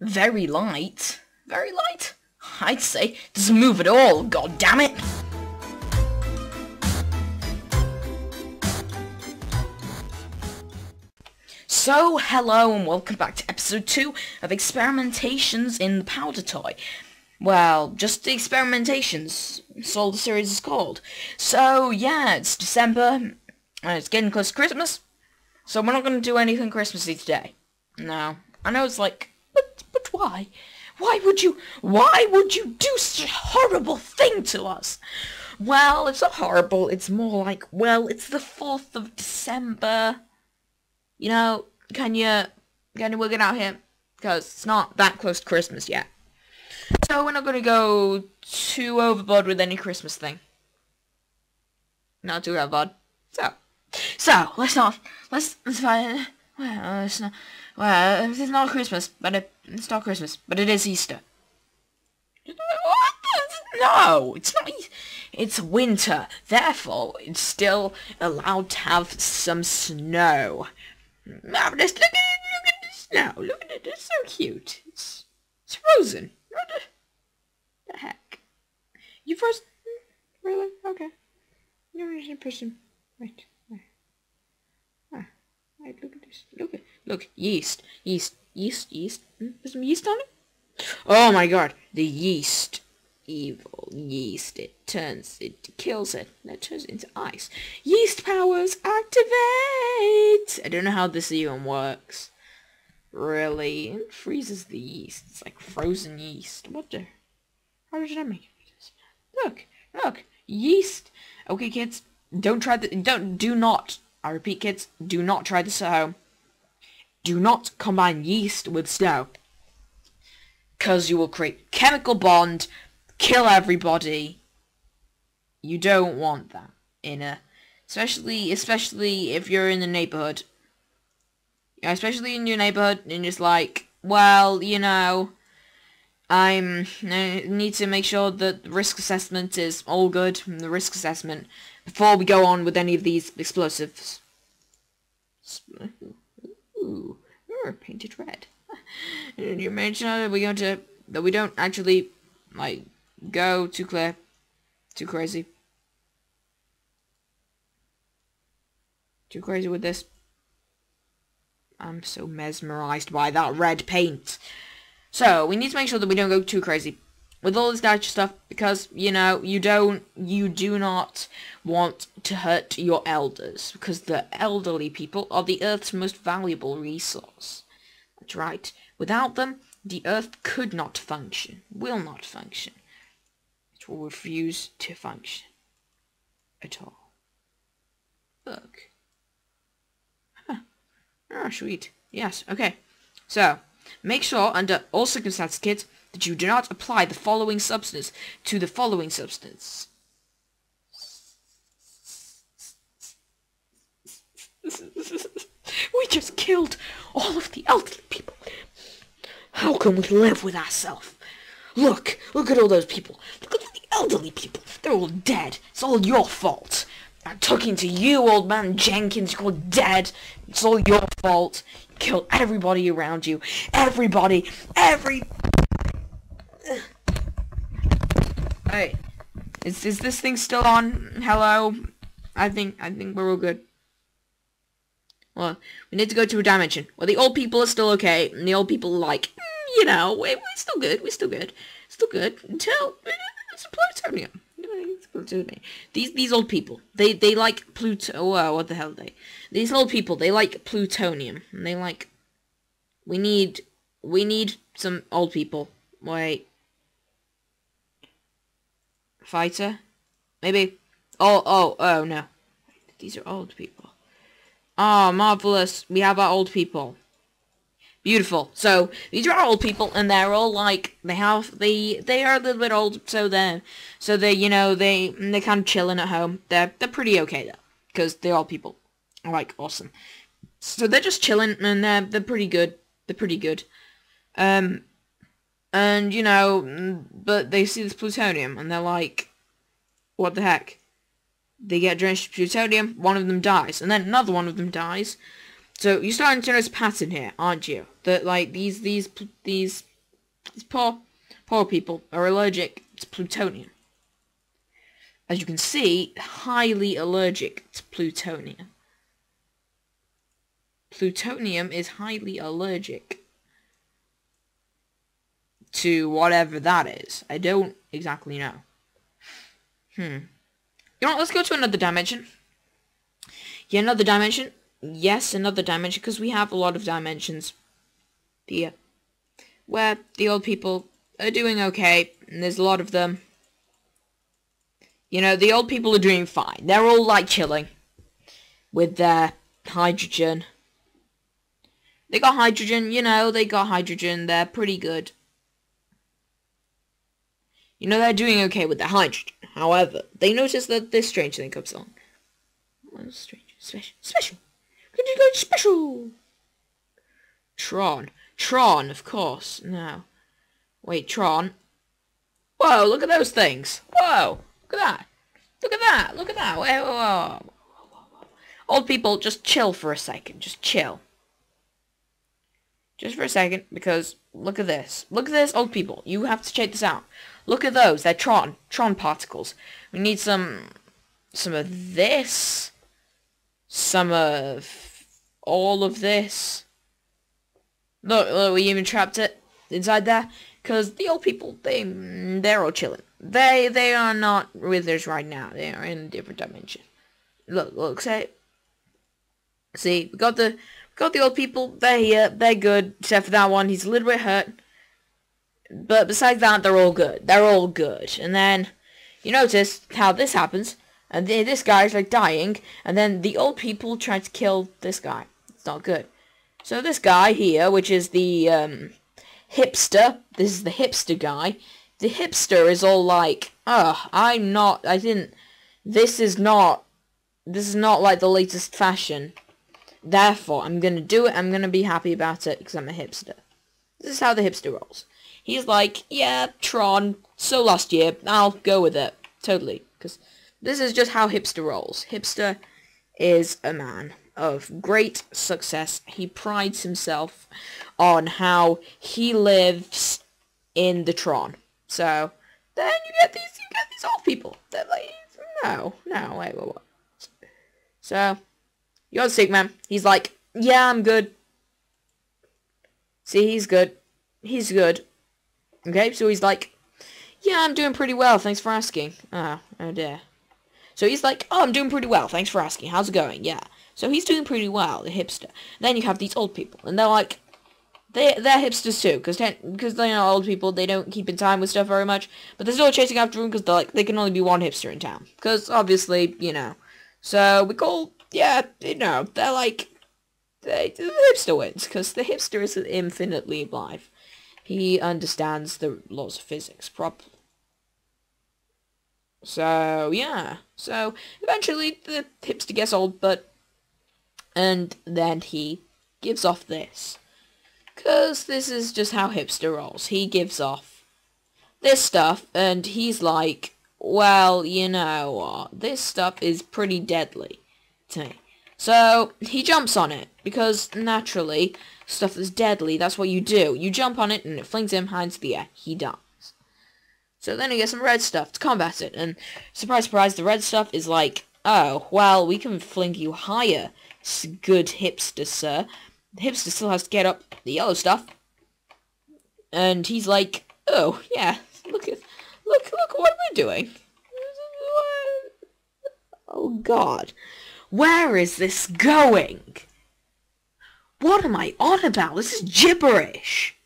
Very light. Very light. I'd say doesn't move at all, god damn it. So, hello and welcome back to episode 2 of Experimentations in the Powder Toy. Well, just the Experimentations, that's all the series is called. So, yeah, it's December, and it's getting close to Christmas, so we're not going to do anything Christmassy today. No, I know it's like, but why? Why would you do such a horrible thing to us? Well, it's not horrible, it's more like, well, it's the 4th of December. You know, can you work it out here? Because it's not that close to Christmas yet. So we're not going to go too overboard with any Christmas thing. Not too overboard. So, let's find, well, it's not Christmas, but it's not Christmas, but it is Easter. What? No, it's not. It's winter. Therefore, it's still allowed to have some snow. Marvelous! Look at the snow. Look at it. It's so cute. It's frozen. What the heck? You frozen? Really? Okay. You're a person. Right. Right. Look at this. Look. Yeast. Put some yeast on it. Oh my god. The yeast. Evil yeast. It kills it, and it turns it into ice. Yeast powers activate! I don't know how this even works. Really? It freezes the yeast. It's like frozen yeast. What the? How did I make it? Look! Yeast! Okay, kids, do not, I repeat, kids, do not try this at home. Do not combine yeast with snow. Because you will create chemical bond, kill everybody. You don't want that especially if you're in the neighborhood. Especially in your neighborhood, and just like, well, you know, I need to make sure that the risk assessment is all good. The risk assessment before we go on with any of these explosives. Ooh, painted red. You make sure that we don't actually like go too crazy. Too crazy with this. I'm so mesmerized by that red paint. So, we need to make sure that we don't go too crazy with all this gotcha stuff, because, you know, you do not want to hurt your elders, because the elderly people are the Earth's most valuable resource. That's right. Without them, the Earth could not function, will not function. It will refuse to function at all. Look. Oh, sweet. Yes, okay. So, make sure, under all circumstances, kids, that you do not apply the following substance to the following substance. We just killed all of the elderly people. How can we live with ourselves? Look at all those people. Look at the elderly people. They're all dead. It's all your fault. I'm talking to you, old man Jenkins. You're all dead. It's all your fault. You killed everybody around you. Everybody. Hey, is this thing still on? Hello? I think we're all good. Well, we need to go to a dimension where the old people are still okay, and the old people are like, you know, we're still good. Still good until it's plutonium. These old people, they like what the hell are they? These old people, they like plutonium, and they like, we need some old people. Wait. Fighter? Maybe? Oh no. These are old people. Oh, marvelous. We have our old people. Beautiful. So, these are our old people, and they're all like, they are a little bit old, so they, you know, they're kind of chilling at home. They're pretty okay, though, because they're all people. Like, awesome. So, they're just chilling, and they're pretty good. And, you know, but they see this plutonium, and they're like, what the heck? They get drenched in plutonium, one of them dies, and then another one of them dies. So, you're starting to notice a pattern here, aren't you? that like these poor people are allergic to plutonium. As you can see, highly allergic to plutonium. Plutonium is highly allergic to whatever that is. I don't exactly know. You know what, let's go to another dimension. Yeah, another dimension. Yes, another dimension, because we have a lot of dimensions here, where the old people are doing okay, and there's a lot of them. You know, the old people are doing fine. They're all, like, chilling with their hydrogen. They got hydrogen, you know, they got hydrogen. They're pretty good. You know, they're doing okay with their hydrogen. However, they notice that this strange thing comes along. What's strange? Special. Could you go special? Tron, of course. No. Wait, Tron. Whoa, look at those things. Whoa, look at that. Look at that. Look at that. Whoa. Old people, just chill for a second. Just chill. Just for a second, because look at this. Look at this, old people. You have to check this out. Look at those. They're Tron particles. We need some of this. Some of all of this. Look, we even trapped it inside there. Because the old people, they're all chilling. They are not with us right now. They are in a different dimension. Look, see, we got the old people. They're here. They're good, except for that one. He's a little bit hurt. But besides that, they're all good. They're all good. And then you notice how this happens. And this guy's like dying. And then the old people try to kill this guy. It's not good. So this guy here, which is the hipster. This is the hipster guy. The hipster is all like, this is not like the latest fashion. Therefore, I'm gonna do it. I'm gonna be happy about it because I'm a hipster. This is how the hipster rolls. He's like, yeah, Tron, so last year, I'll go with it. Totally. Because this is just how hipster rolls. Hipster is a man of great success. He prides himself on how he lives in the Tron. So, then you get these old people. They're like, no, wait, what? So, you got Sigman. He's like, yeah, I'm good. See, he's good. He's good. Okay, so he's like, yeah, I'm doing pretty well, thanks for asking. Oh dear. So he's like, oh, I'm doing pretty well, thanks for asking. How's it going? Yeah. So he's doing pretty well, the hipster. Then you have these old people, and they're like, they're hipsters too, because they're not old people, they don't keep in time with stuff very much, but they're still chasing after them, because they're like, they can only be one hipster in town. Because, obviously, you know. So, we call, yeah, you know, they're like, the hipster wins, because the hipster is infinitely alive. He understands the laws of physics properly. So, yeah. So, eventually, the hipster gets old, and then he gives off this. Because this is just how hipster rolls. He gives off this stuff, and he's like, well, you know what, this stuff is pretty deadly to me. So, he jumps on it, because naturally, stuff that's deadly, that's what you do. You jump on it, and it flings him high into the air. He dies. So then he gets some red stuff to combat it, and surprise, surprise, the red stuff is like, oh, well, we can fling you higher, good hipster, sir. The hipster still has to get up the yellow stuff. And he's like, oh, yeah, look what we're doing. Oh, God. Where is this going? What am I on about? This is gibberish.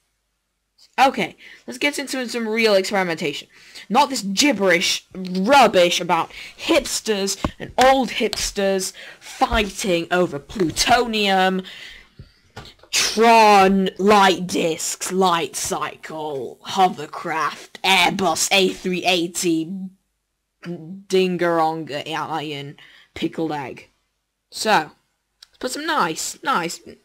Okay, let's get into some real experimentation. Not this gibberish rubbish about hipsters and old hipsters fighting over plutonium, Tron, light discs, light cycle, hovercraft, Airbus A380, dingaronga iron, pickled egg. So, let's put some nice, nitrogen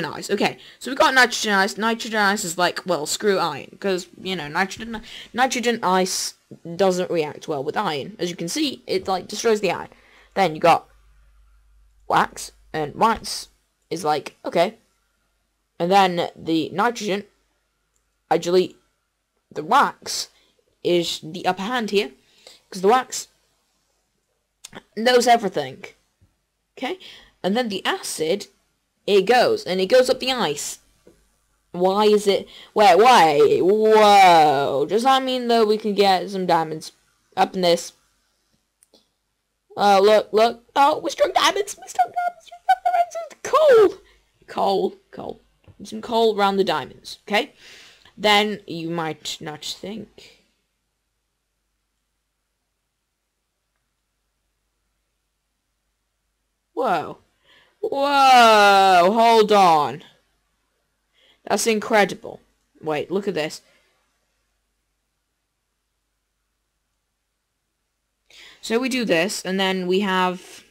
ice. Okay, so we got nitrogen ice. Nitrogen ice is like, well, screw iron, because, you know, nitrogen ice doesn't react well with iron. As you can see, it, like, destroys the iron. Then you got wax, and wax is like, okay. And then the nitrogen, actually, the wax is the upper hand here, because the wax knows everything. Okay? And then the acid, it goes up the ice. Why is it... Wait, whoa. Does that mean that we can get some diamonds up in this? Oh, look. Oh, we struck diamonds. Coal. Some coal around the diamonds, okay? Then you might not think. Whoa, hold on. That's incredible. Wait, look at this. So we do this, and then we have...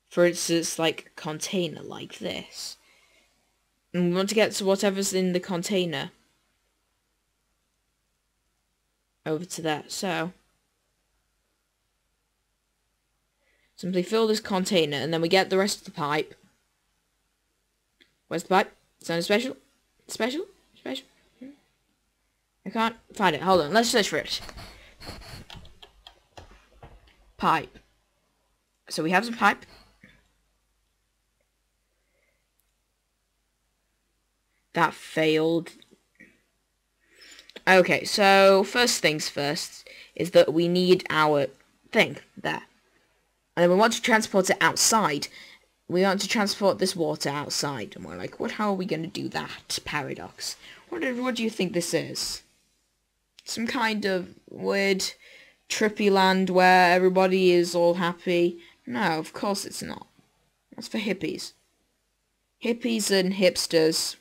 For instance, like a container like this. And we want to get to whatever's in the container over to that. So simply fill this container, and then we get the rest of the pipe. Where's the pipe? Sound special? Special? I can't find it. Hold on, let's search for it. Pipe. So we have some pipe. That failed. Okay, so first things first is that we need our thing there. And then we want to transport it outside. We want to transport this water outside. And we're like, how are we going to do that? Paradox. What do you think this is? Some kind of weird, trippy land where everybody is all happy? No, of course it's not. That's for hippies. Hippies and hipsters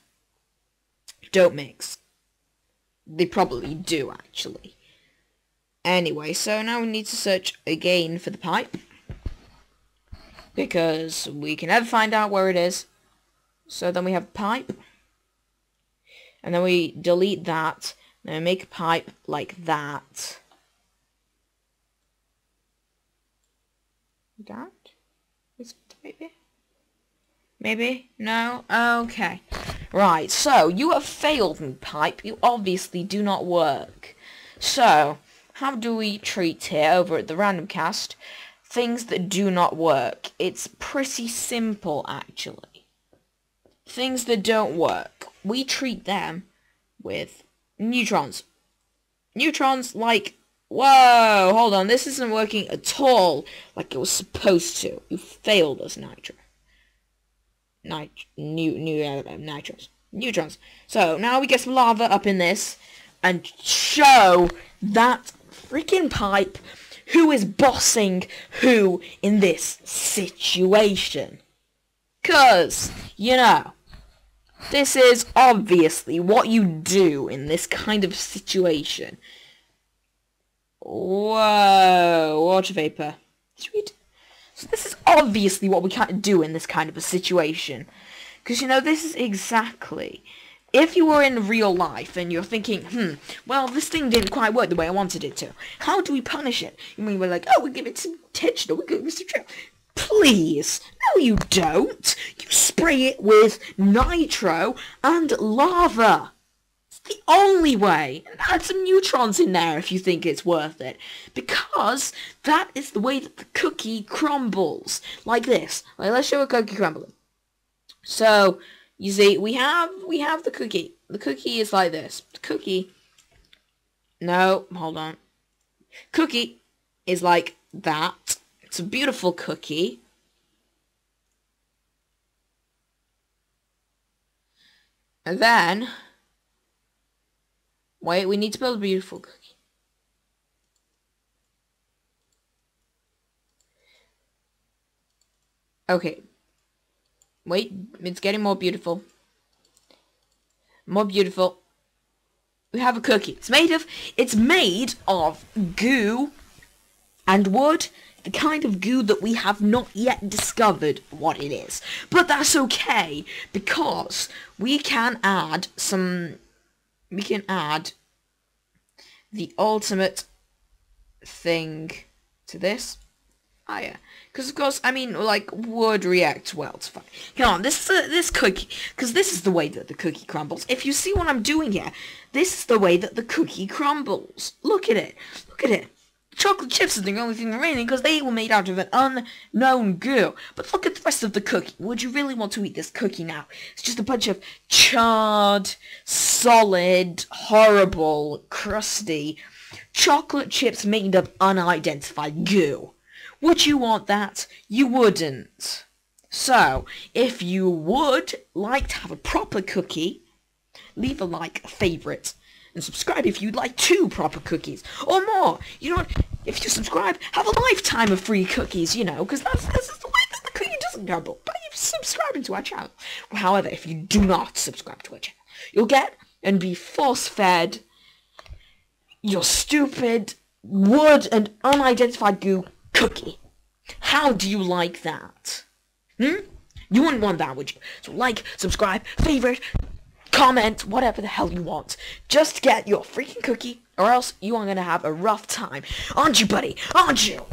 don't mix. They probably do, actually. Anyway, so now we need to search again for the pipe, because we can never find out where it is. So then we have pipe, and then we delete that, and we make a pipe like that. That? Is it maybe? No? Okay. Right, so you have failed me, pipe. You obviously do not work. So, how do we treat here over at the Random Cast things that do not work? It's pretty simple, actually. Things that don't work, we treat them with neutrons. Neutrons like, whoa, hold on, this isn't working at all like it was supposed to. You failed us, Nitro. Neutrons. So now we get some lava up in this and show that freaking pipe who is bossing who in this situation. 'Cause, you know, this is obviously what you do in this kind of situation. Whoa, water vapor. Sweet. So this is obviously what we can't do in this kind of a situation. Because, you know, this is exactly... If you were in real life and you're thinking, well, this thing didn't quite work the way I wanted it to. How do we punish it? You mean we're like, oh, we give it some tension, or we give it some trouble. Please. No, you don't. You spray it with nitro and lava. The only way. And add some neutrons in there if you think it's worth it. Because that is the way that the cookie crumbles. Like this. Like, let's show a cookie crumbling. So, you see, we have the cookie. The cookie is like this. The cookie... No, hold on. Cookie is like that. It's a beautiful cookie. And then... Wait, we need to build a beautiful cookie. Okay. Wait, it's getting more beautiful. More beautiful. We have a cookie. It's made of goo and wood. The kind of goo that we have not yet discovered what it is. But that's okay, because we can add some... We can add the ultimate thing to this. fire. Because, of course, I mean, like, wood reacts well to fire. Come on, this cookie, because this is the way that the cookie crumbles. If you see what I'm doing here, this is the way that the cookie crumbles. Look at it. Look at it. Chocolate chips is the only thing remaining because they were made out of an unknown goo. But look at the rest of the cookie. Would you really want to eat this cookie now? It's just a bunch of charred, solid, horrible, crusty chocolate chips made of unidentified goo. Would you want that? You wouldn't. So, if you would like to have a proper cookie, leave a like, a favourite, and subscribe if you'd like 2 proper cookies, or more. You know what? If you subscribe, have a lifetime of free cookies, you know, because that's the way that the cookie doesn't crumble, by subscribing to our channel. However, if you do not subscribe to our channel, you'll get and be force-fed your stupid wood and unidentified goo cookie. How do you like that? You wouldn't want that, would you? So like, subscribe, favorite, comment, whatever the hell you want. Just get your freaking cookie, or else you are gonna have a rough time. Aren't you, buddy? Aren't you?